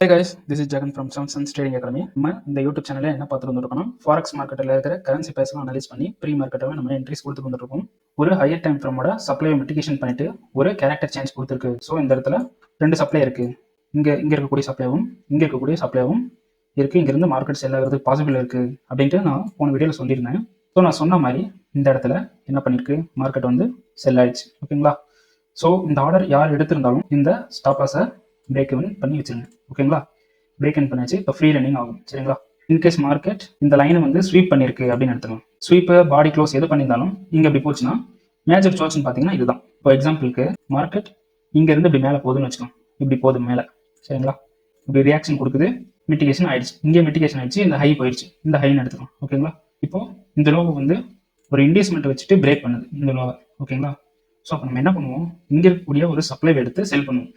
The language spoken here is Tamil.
Hey guys, this is Jagan from Samsung Trading Academy. நம்ம இந்த யூடியூப் சேனல்ல என்ன பார்த்துட்டு வந்துருக்கோம், ஃபாரெக்ஸ் மார்க்கெட்டில் இருக்கிற கரன்சி பேர்ஸ்லாம் அனலைஸ் பண்ணி ப்ரீ மார்க்கெட்டாக நம்ம என்ட்ரிஸ் கொடுத்து வந்துருக்கோம். ஒரு ஹையர் டைம் ஃப்ரேமோட சப்ளை மிட்டிகேஷன் பண்ணிட்டு ஒரு கேரக்டர் சேஞ்ச் கொடுத்துருக்கு. ஸோ இந்த இடத்துல ரெண்டு சப்ளை இருக்கு. இங்க இருக்கக்கூடிய சப்ளைவும் இங்க இருக்கக்கூடிய சப்ளைவும் இருக்கு. இங்கிருந்து மார்க்கெட் செல் ஆகிறதுக்கு பாசிபிள் இருக்கு அப்படின்ட்டு நான் போன வீடியோவில் சொல்லியிருந்தேன். ஸோ நான் சொன்ன மாதிரி இந்த இடத்துல என்ன பண்ணிருக்கு, மார்க்கெட் வந்து செல் ஆயிடுச்சு. ஓகேங்களா? ஸோ இந்த ஆர்டர் யார் எடுத்திருந்தாலும் இந்த ஸ்டாப் லாஸை பிரேக் இன் பண்ணி வச்சிருங்க. ஓகேங்களா? பிரேக் இன் பண்ணியாச்சு. இப்போ ஃப்ரீ ரன்னிங் ஆகும். சரிங்களா? இன்கேஸ் மார்க்கெட் இந்த லைனை வந்து ஸ்வீப் பண்ணிருக்கு அப்படின்னு எடுத்துக்கலாம். ஸ்வீப்பு பாடி க்ளோஸ் எது பண்ணியிருந்தாலும் இங்கே எப்படி போச்சுன்னா மேஜர் சோர்ஸ்ன்னு பார்த்தீங்கன்னா இதுதான். இப்போ எக்ஸாம்பிளுக்கு மார்க்கெட் இங்கேருந்து இப்படி மேலே போகுதுன்னு வச்சுக்கலாம். இப்படி போகுது மேலே. சரிங்களா? இப்படி ரியாக்ஷன் கொடுக்குது, மிட்டிகேஷன் ஆயிடுச்சு. இங்கே மிட்டிகேஷன் ஆயிடுச்சு, இந்த ஹை போயிடுச்சு. இந்த ஹைன்னு எடுத்துக்கலாம். ஓகேங்களா? இப்போ இந்த லோவை வந்து ஒரு இண்டேஸ்மெண்ட் வச்சுட்டு பிரேக் பண்ணுது இந்த லோவை. ஓகேங்களா? ஸோ அப்போ நம்ம என்ன பண்ணுவோம், இங்கே இருக்கக்கூடிய ஒரு சப்ளை எடுத்து செல் பண்ணுவோம்.